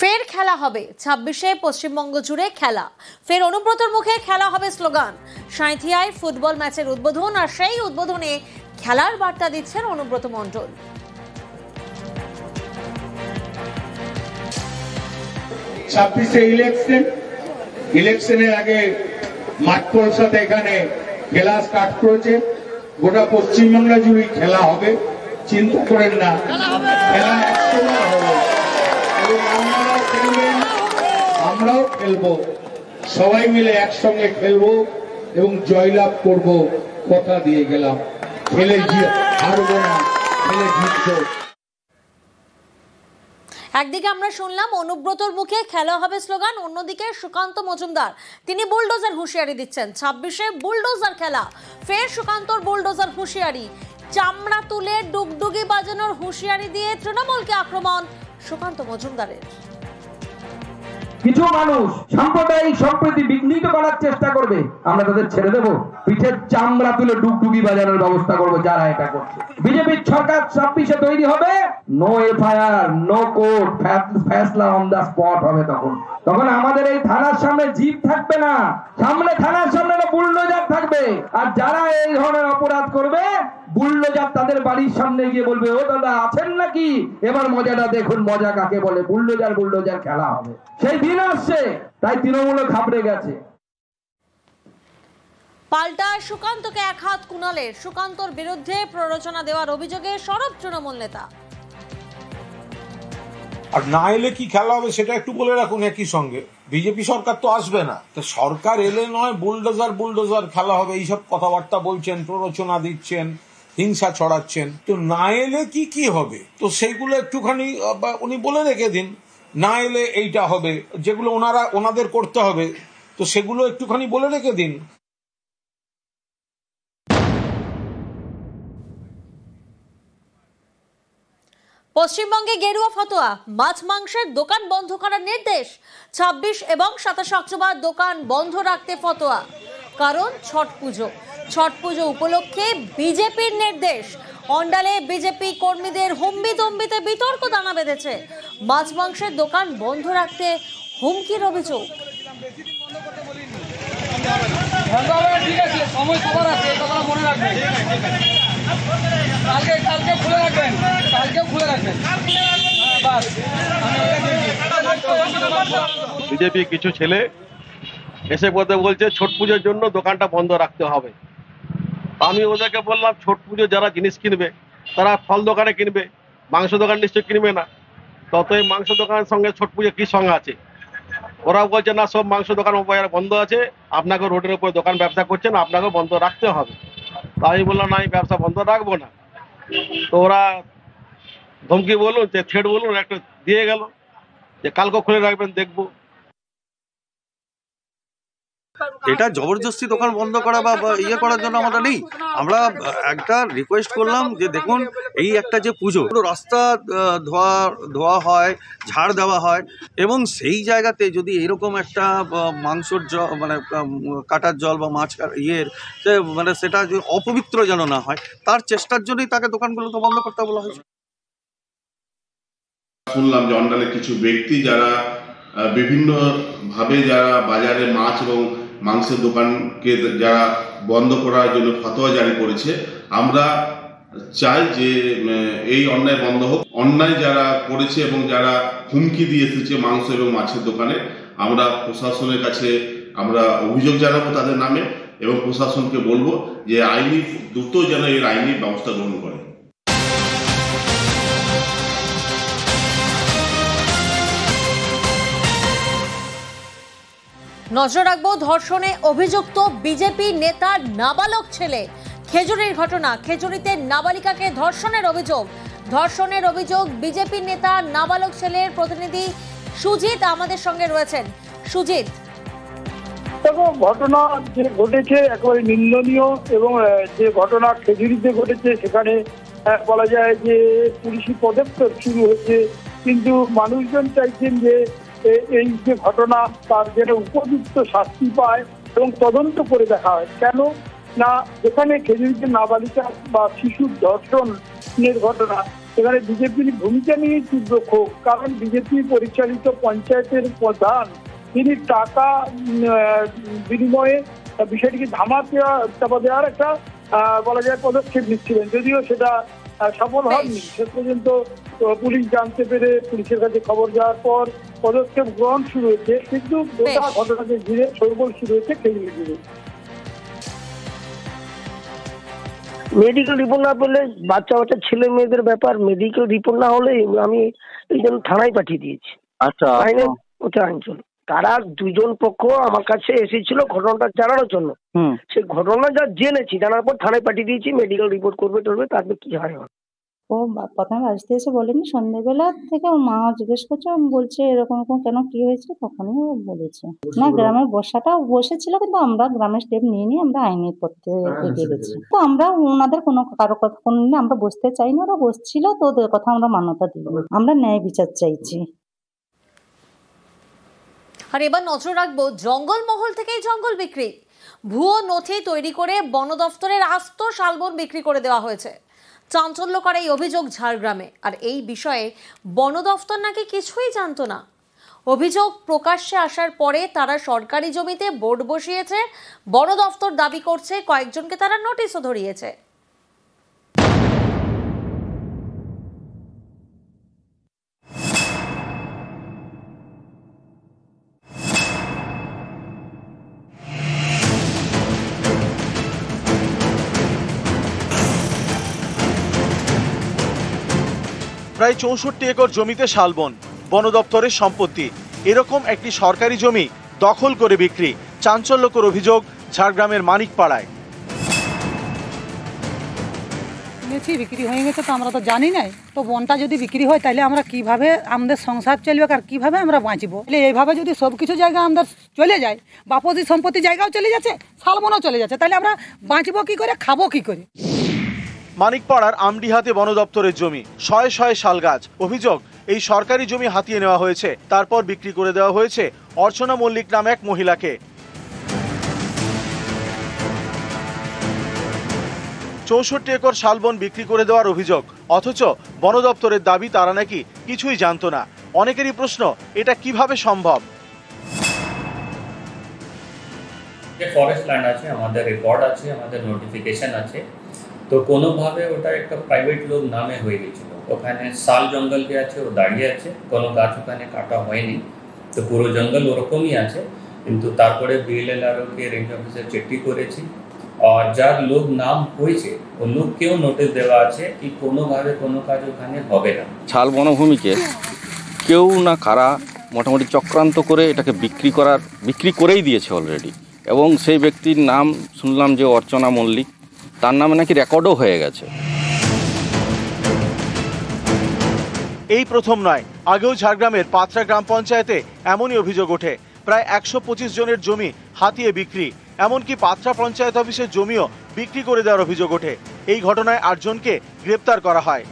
ফের খেলা হবে 26-এ পশ্চিমবঙ্গ জুড়ে খেলা। ফের অনুব্রতর মুখে খেলা হবে স্লোগান। সাঁইথিয়ায় ফুটবল ম্যাচের উদ্বোধন, আর সেই উদ্বোধনে খেলার বার্তা দিচ্ছেন অনুব্রত মণ্ডল। 26-এ ইলেকশনের আগে মাঠ কলসাতে এখানে খেলা স্টার্ট করেছে। গোটা পশ্চিমবাংলা জুড়ে খেলা হবে, চিন্তা করেন না, খেলা একসঙ্গে হবে এবং আপনারাও খেলবেন, আমরাও খেলবো, সবাই মিলে একসঙ্গে খেলবো এবং জয়লাভ করব, কথা দিয়ে গেলাম। খেলে হারবো না, খেলে জিতবো। একদিকে আমরা শুনলাম অনুব্রতর মুখে খেলা হবে স্লোগান, অন্যদিকে সুকান্ত মজুমদার তিনি বুলডোজার হুঁশিয়ারি দিচ্ছেন। 26-এ বুলডোজার খেলা, ফের সুকান্তর বুলডোজার হুঁশিয়ারি। চামড়া তুলে ডুগডুগি বাজানোর হুঁশিয়ারি দিয়ে তৃণমূলকে আক্রমণ সুকান্ত মজুমদারের। কিছু মানুষ সাম্প্রদায়িক সম্প্রীতি বিঘ্নিত করার চেষ্টা করবে, আমরা তাদের ছেড়ে দেবো? পিঠের চামড়া তুলে ডুগডুগি বাজানোর ব্যবস্থা করবো যারা এটা করছে। বিজেপির সরকার 26-এ তৈরি হবে, নো এফআইআর, নো কোর্ট, ফ্যাসলা অন দা স্পট হবে। তখন আমাদের এই থানার সামনে জিপ থাকবে না, সামনে থানার সামনে বুলডোজার থাকবে। আর যারা এই ধরনের অপরাধ করবে, বুলডোজার তাদের বাড়ির সামনে গিয়ে বলবে, ও দাদা আছেন নাকি, এবার মজাটা দেখুন, মজা কাকে বলে। বুলডোজার খেলা হবে, সেই দিন আসছে। তাই তৃণমূল ঘাবড়ে গেছে। পাল্টা সুকান্তকে এক হাত কুণালের। সুকান্তর বিরুদ্ধে প্ররোচনা দেওয়ার অভিযোগে সরব তৃণমূল নেতা। আর না এলে কি খেলা হবে সেটা একটু বলে রাখুন। একই সঙ্গে বিজেপি সরকার তো আসবে না, তো সরকার এলে নয় বুলডোজার খেলা হবে এইসব কথাবার্তা বলছেন, প্ররোচনা দিচ্ছেন, হিংসা ছড়াচ্ছেন। তো না এলে কি হবে, তো সেইগুলো একটুখানি উনি বলে রেখে দিন। না এলে এইটা হবে, যেগুলো ওনাদের করতে হবে, তো সেগুলো একটুখানি বলে রেখে দিন। পশ্চিমবঙ্গে গেরুয়া ফতোয়া, মাছ মাংসের দোকান বন্ধ করার নির্দেশ। 26 এবং 27 অক্টোবর দোকান বন্ধ রাখতে ফতোয়া, কারণ ছট পুজো উপলক্ষে বিজেপির নির্দেশ। অন্ডালে বিজেপি কর্মীদের হুম্বিতম্বিতে বিতর্ক দানা বেঁধেছে। মাছ মাংসের দোকান বন্ধ রাখতে হুমকির অভিযোগ। বিজেপি কিছু ছেলে এসে বলছে ছট পুজোর জন্য দোকানটা বন্ধ রাখতে হবে। আমি ওদেরকে বললাম, ছট পুজো যারা জিনিস কিনবে তারা ফল দোকানে কিনবে, মাংস দোকান নিশ্চয় কিনবে না। তত এই মাংস দোকানের সঙ্গে ছট পুজো কি সঙ্গে আছে? ওরা বলছে না, সব মাংস দোকান বন্ধ আছে, আপনাকে রোডের উপরে দোকান ব্যবসা করছেন, আপনাকে বন্ধ রাখতে হবে। আমি বললাম না, আমি ব্যবসা বন্ধ রাখবো না। তো ওরা ধমকি বলুন, থ্রেট বলুন, একটা দিয়ে গেল যে কালকে খুলে রাখবেন, দেখবো। এটা জবরদস্তি দোকান বন্ধ করা বা ইয়ে করার জন্য আমরা নেই। আমরা একটা রিকোয়েস্ট করলাম যে দেখুন, এই একটা যে পুজো, রাস্তা ধোয়া হয়, ঝাড় দেওয়া হয়, এবং সেই জায়গাতে যদি এরকম একটা মাংসর মানে কাটার জল বা মাছ ইয়ের মানে সেটা যে অপবিত্র যেন না হয়, তার চেষ্টার জন্যই তাকে দোকানগুলোকে বন্ধ করতে বলা হয়েছে। শুনলাম যে অন্ডালে কিছু ব্যক্তি যারা বিভিন্ন ভাবে যারা বাজারে মাছ এবং মাংসের দোকানকে যারা বন্ধ করার জন্য ফতোয়া জারি করেছে। আমরা চাই যে এই অন্যায় বন্ধ হোক। অন্যায় যারা করেছে এবং যারা হুমকি দিয়ে এসেছে মাংস এবং মাছের দোকানে, আমরা প্রশাসনের কাছে আমরা অভিযোগ জানাবো তাদের নামে, এবং প্রশাসনকে বলবো যে আইনি দ্রুত যেন এর আইনি ব্যবস্থা গ্রহণ করে। নজর রাখবো ধর্ষণে অভিযুক্ত বিজেপি নেতার নাবালক ছেলে। খেজুরির ঘটনা, খেজুরিতে নাবালিকাকে ধর্ষণের অভিযোগ বিজেপি নেতা নাবালক ছেলের। প্রতিনিধি সুজিত আমাদের সঙ্গে রয়েছেন। সুজিত, ঘটনা যে ঘটেছে একেবারে নিন্দনীয়, এবং যে ঘটনা খেজুরিতে ঘটেছে সেখানে বলা যায় যে পুলিশি পদক্ষেপ শুরু হয়েছে, কিন্তু মানুষজন চাইছেন যে এই যে ঘটনা তার যেন উপযুক্ত শাস্তি পায় এবং তদন্ত করে দেখা হয়। কেন না, যেখানে খেজুরিতে নাবালিকা বা শিশুর ধর্ষণের ঘটনা, এখানে বিজেপির ভূমিকা নিয়ে তীব্র ক্ষোভ, কারণ বিজেপি পরিচালিত পঞ্চায়েতের প্রধান তিনি টাকা বিনিময়ে বিষয়টিকে চাপা দেওয়ার একটা বলা যায় পদক্ষেপ নিচ্ছিলেন, যদিও সেটা সফল হয়নি। শেষ পর্যন্ত পুলিশ জানতে পেরে পুলিশের কাছে খবর যাওয়ার পর পদক্ষেপ গ্রহণ শুরু হয়েছে, কিন্তু গোটা ঘটনাকে ঘিরে শোরগোল শুরু হয়েছে খেজুরি ঘিরে। মেডিকেল রিপোর্ট না পেলে বাচ্চা ছেলে মেয়েদের ব্যাপার, মেডিকেল রিপোর্ট না হলে আমি এই জন্য থানায় পাঠিয়ে দিয়েছি। আচ্ছা, আইনচল তারা দুজন পক্ষ আমার কাছে এসেছিল ঘটনাটা জানানোর জন্য। সেই ঘটনা যা জেনেছি, জানার পর থানায় পাঠিয়ে দিয়েছি, মেডিকেল রিপোর্ট করবে তারপর কি হয়। ও প্রথমে বাড়িতে এসে বলেনি, সন্ধ্যেবেলা থেকে ও মা জিজ্ঞেস করছে, বলছে এরকম কেন কি হয়েছে, তখনই ও বলেছে। না, গ্রামের বর্ষাটা বসেছিল, কিন্তু আমরা গ্রামের স্টেপ নিয়ে আমরা আইনের পথে এগিয়ে গেছি। তো আমরা ওনাদের কারো কথা শুনে আমরা বসতে চাইনি, ওরা বসছিল, তো ওদের কথা আমরা মান্যতা দিই, আমরা ন্যায় বিচার চাইছি। আর এবার নজর রাখবো জঙ্গলমহল থেকেই জঙ্গল বিক্রি। ভুয়ো নথি তৈরি করে বন দফতরের আস্ত শালবন বিক্রি করে দেওয়া হয়েছে। চাঞ্চল্যকর এই অভিযোগ ঝাড়গ্রামে। আর এই বিষয়ে বন দফতর নাকি কিছুই জানতো না। অভিযোগ প্রকাশ্যে আসার পরে তারা সরকারি জমিতে বোর্ড বসিয়েছে। বন দফতর দাবি করছে কয়েকজনকে তারা নোটিশও ধরিয়েছে। প্রায় 64 একর জমিতে শালবন, বন দপ্তরের সম্পত্তি। এরকম একটি সরকারি জমি দখল করে বিক্রি। চাঞ্চল্যকর অভিযোগ ঝাড়গ্রামের মানিকপাড়ায়। বিক্রি হয়ে গেছে তো আমরা তো জানি নাই। তো বনটা যদি বিক্রি হয় তাহলে আমরা কিভাবে আমাদের সংসার চলবে আর কিভাবে আমরা বাঁচবো? এইভাবে যদি সবকিছু জায়গা আমাদের চলে যায়, বাপতি সম্পত্তি জায়গাও চলে যাচ্ছে, শালবনও চলে যাচ্ছে, তাহলে আমরা বাঁচবো কি করে, খাবো কি করে? মানিকপাড়ার আমডিহাতে বন দপ্তরের জমি, শয়ে শয়ে শাল গাছ। অভিযোগ এই সরকারি জমি হাতিয়ে নেওয়া হয়েছে, তারপর বিক্রি করে দেওয়া হয়েছে অর্চনা মল্লিক নামে এক মহিলাকে। 64 একর শালবন বিক্রি করে দেওয়ার অভিযোগ, অথচ বন দপ্তরের দাবি তারা নাকি কিছুই জানতো না। অনেকেরই প্রশ্ন, এটা কিভাবে সম্ভব? ফরেস্ট ল্যান্ড আছে, আমাদের রেকর্ড আছে, আমাদের নোটিফিকেশন আছে, তো কোনোভাবে ওটা একটা প্রাইভেট লোক নামে হয়ে গেছিল। ওখানে শাল জঙ্গল যে আছে ও দাঁড়িয়ে আছে, কোনো গাছ ওখানে কাটা হয়নি, তো পুরো জঙ্গল ওরকমই আছে। কিন্তু তারপরে বিএলএলআরওকে রেঞ্জ অফিসার চিঠি করেছি, আর যার লোক নাম হয়েছে ও লোককেও নোটিশ দেওয়া আছে কি কোনোভাবে কোনো কাজ ওখানে হবে না। শাল বনভূমিকে কেউ না কারা মোটামুটি চক্রান্ত করে এটাকে বিক্রি করেই দিয়েছে অলরেডি, এবং সেই ব্যক্তির নাম শুনলাম যে অর্চনা মল্লিক, তার নামে নাকি রেকর্ডও হয়ে গেছে। এই প্রথম নয়, আগেও ঝাড়গ্রামের পাথরা গ্রাম পঞ্চায়েতে এমনই অভিযোগ ওঠে। প্রায় 125 জনের জমি হাতিয়ে বিক্রি, এমনকি পাথরা পঞ্চায়েত অফিসের জমিও বিক্রি করে দেওয়ার অভিযোগ ওঠে। এই ঘটনায় 8 জনকে গ্রেপ্তার করা হয়।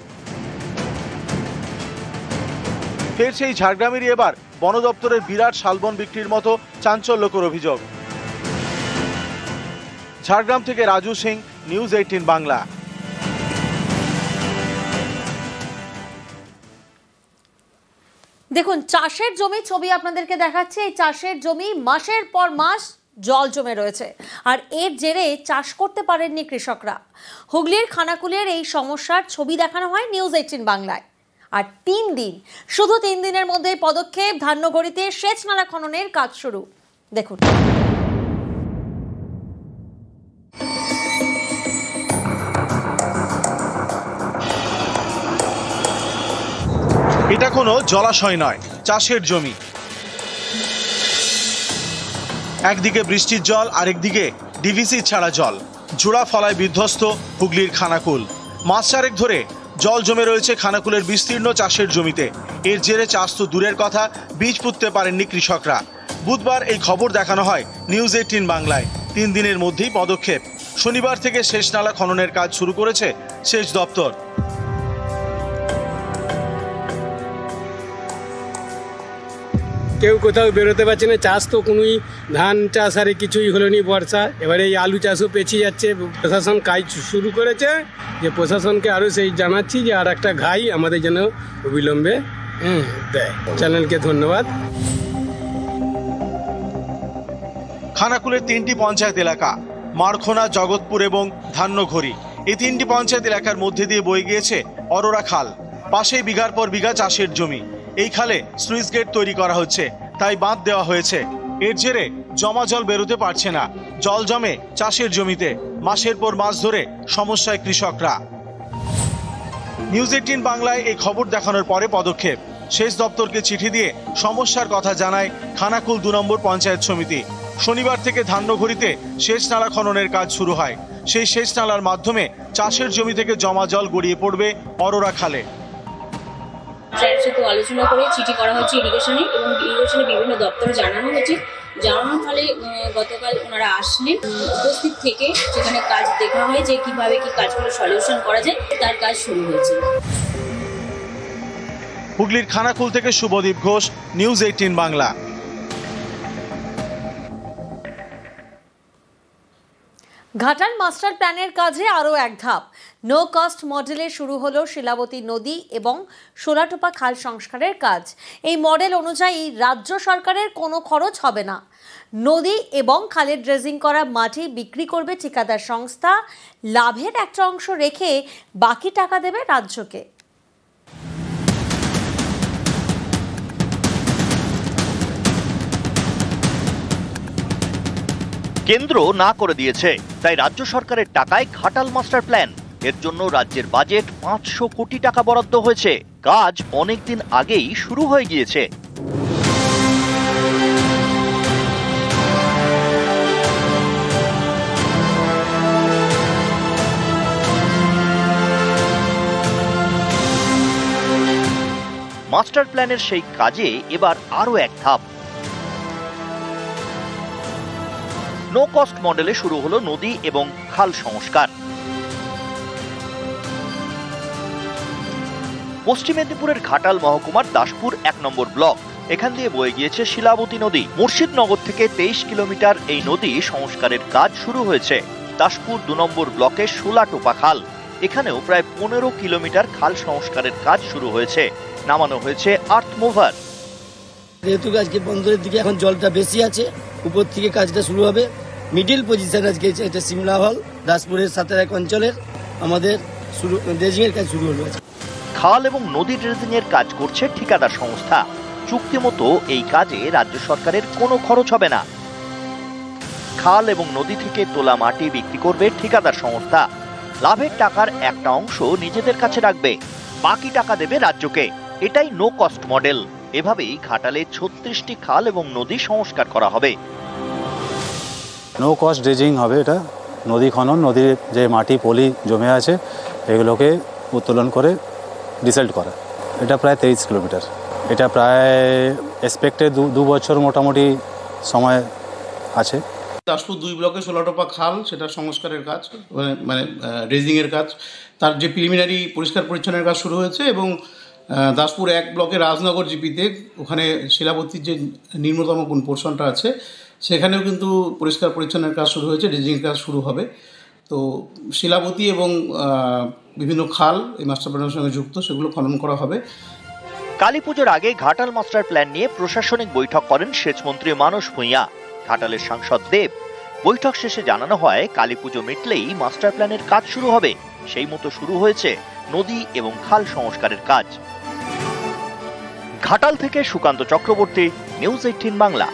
ফের সেই ঝাড়গ্রামেরই এবার বন দপ্তরের বিরাট শালবন বিক্রির মতো চাঞ্চল্যকর অভিযোগ। ঝাড়গ্রাম থেকে রাজু সিং, নিউজ 18 বাংলা। দেখুন, চাষের জমি ছবি আপনাদেরকে দেখাচ্ছে। এই চাষের জমি মাসের পর মাস জল জমে রয়েছে, আর এর জেরে চাষ করতে পারেননি কৃষকরা। হুগলির খানাকুলের এই সমস্যার ছবি দেখানো হয় নিউজ 18 বাংলায়। আর 3 দিন, শুধু 3 দিনের মধ্যে পদক্ষেপ, ধান্যগড়িতে সেচ নালা খননের কাজ শুরু। দেখুন, এটা কোনো জলাশয় নয়, চাষের জমি। একদিকে বৃষ্টির জল, আরেকদিকে ডিভিসি ছাড়া জল। জোড়া ফলায় বিধ্বস্ত হুগলির খানাকুল। মাস চারেক ধরে জল জমে রয়েছে খানাকুলের বিস্তীর্ণ চাষের জমিতে। এর জেরে চাষ তো দূরের কথা, বীজ পুঁততে পারেননি কৃষকরা। বুধবার এই খবর দেখানো হয় নিউজ 18 বাংলায়। 3 দিনের মধ্যেই পদক্ষেপ। শনিবার থেকে সেচ নালা খননের কাজ শুরু করেছে সেচ দপ্তর। কেউ কোথাও বেরোতে পারছে না, চাষ তো কোনোই ধান চাষ আর কিছুই হলো নি বর্ষা, এবারে এই আলু চাষও পেছিয়ে যাচ্ছে। প্রশাসন কাজ শুরু করেছে, যে প্রশাসনকে আরও সেই জানাচ্ছি যে আর একটা ঘাই আমাদের যেন অবিলম্বে দেয়। চ্যানেলকে ধন্যবাদ। খানাকুলের 3টি পঞ্চায়েত এলাকা মারখোনা, জগৎপুর এবং ধান্যঘড়ি, এই 3টি পঞ্চায়েত এলাকার মধ্যে দিয়ে বয়ে গিয়েছে অরোরা খাল। পাশেই বিঘার পর বিঘা চাষের জমি। এই খালে স্লুইস গেট তৈরি করা হচ্ছে, তাই বাঁধ দেওয়া হয়েছে। এর জেরে জমা জল বেরোতে পারছে না, জল জমে চাষের জমিতে। মাসের পর মাস ধরে সমস্যায় কৃষকরা। নিউজ 18 বাংলায় এই খবর দেখানোর পরে পদক্ষেপ। সেচ দপ্তরকে চিঠি দিয়ে সমস্যার কথা জানায় খানাকুল 2 নম্বর পঞ্চায়েত সমিতি। শনিবার থেকে ধান্যঘড়িতে সেচ নালা খননের কাজ শুরু হয়। সেই সেচ নালার মাধ্যমে চাষের জমি থেকে জমা জল গড়িয়ে পড়বে অরোরা খালে। সাথে আলোচনা করে চিঠি করা হচ্ছে ইরিগেশনে, এবং ইরিগেশনে বিভিন্ন দপ্তরে জানানো হয়েছে। জানানোর ফলে গতকাল ওনারা আসলেন, উপস্থিত থেকে সেখানে কাজ দেখা হয় যে কিভাবে কি কাজগুলো সলিউশন করা যায়, তার কাজ শুরু হয়েছে। হুগলির খানাকুল থেকে শুভদীপ ঘোষ, নিউজ 18 বাংলা। ঘাটাল মাস্টার প্ল্যানের কাজে আরও এক ধাপ। নো কস্ট মডেলে শুরু হলো শিলাবতী নদী এবং সোলাটোপা খাল সংস্কারের কাজ। এই মডেল অনুযায়ী রাজ্য সরকারের কোনো খরচ হবে না। নদী এবং খালের ড্রেজিং করা মাটি বিক্রি করবে ঠিকাদার সংস্থা। লাভের একটা অংশ রেখে বাকি টাকা দেবে রাজ্যকে। কেন্দ্র না করে দিয়েছে, তাই রাজ্য সরকারের টাকায় ঘাটাল মাস্টার প্ল্যান। এর জন্য রাজ্যের বাজেট 500 কোটি টাকা বরাদ্দ হয়েছে। কাজ অনেকদিন আগেই শুরু হয়ে গিয়েছে। মাস্টার প্ল্যানের সেই কাজে এবার আরো এক ধাপ। নো কস্ট মডেলে শুরু হলো নদী এবং খাল সংস্কার। পশ্চিম মেদিনীপুরের ঘাটাল মহকুমার দাসপুর 1 নম্বর ব্লক, এখান দিয়ে বয়ে গিয়েছে শিলাবতী নদী। মুর্শিদনগর থেকে 23 কিলোমিটার এই নদী সংস্কারের কাজ শুরু হয়েছে। দাসপুর 2 নম্বর ব্লকে সোলাটোপা খাল, এখানেও প্রায় 15 কিলোমিটার খাল সংস্কারের কাজ শুরু হয়েছে। নামানো হয়েছে আর্থ মুভার। যেহেতু আজকে বন্দরের দিকে এখন জলটা বেশি আছে, উপর থেকে কাজটা শুরু হবে। মিডিল পজিশন আজকে এটা সিমলা হল, দাসপুরের 7 অঞ্চলের আমাদের ড্রেজিং এর কাজ শুরু হলো। খাল এবং নদী ড্রেজিং এর কাজ করছে ঠিকাদার সংস্থা। চুক্তি মতো এই কাজে রাজ্য সরকারের কোনো খরচ হবে না। খাল এবং নদী থেকে তোলা মাটি বিক্রি করবে ঠিকাদার সংস্থা। লাভের টাকার একটা অংশ নিজেদের কাছে রাখবে, বাকি টাকা দেবে রাজ্যকে। এটাই নো কস্ট মডেল। এভাবেই ঘাটালে 36টি খাল এবং নদী সংস্কার করা হবে। নো কস্ট ড্রেজিং হবে এটা। নদী খনন, নদীর যে মাটি পলি জমে আছে এগুলোকে উত্তোলন করে রিসেল্ট করা। এটা প্রায় 23 কিলোমিটার। এটা প্রায় এক্সপেক্টেড 2 বছর মোটামুটি সময় আছে। দাসপুর 2 ব্লকে সোলাটোপা খাল, সেটা সংস্কারের কাজ, মানে ড্রেজিংয়ের কাজ, তার যে প্রিলিমিনারি পরিষ্কার পরিচ্ছন্নের কাজ শুরু হয়েছে। এবং দাসপুর 1 ব্লকে রাজনগর জিপিতে ওখানে শিলাবতীর যে নিম্নতম কোন পোর্শনটা আছে সেখানেও কিন্তু পরিষ্কার পরিচ্ছন্নের কাজ শুরু হয়েছে, ড্রেজিংয়ের কাজ শুরু হবে। তো শিলাবতী এবং বিভিন্ন খাল এই মাস্টার প্ল্যানের সঙ্গে যুক্ত, সেগুলো খনন করা হবে। কালী পুজোর আগে ঘাটাল মাস্টার প্ল্যান নিয়ে প্রশাসনিক বৈঠক করেন সেচমন্ত্রী মানস ভূঁইয়া, ঘাটালের সাংসদ দেব। বৈঠক শেষে জানানো হয় কালী পুজো মিটলেই মাস্টার প্ল্যানের কাজ শুরু হবে। সেই মতো শুরু হয়েছে নদী এবং খাল সংস্কারের কাজ। ঘাটাল থেকে সুকান্ত চক্রবর্তী, নিউজ 18 বাংলা।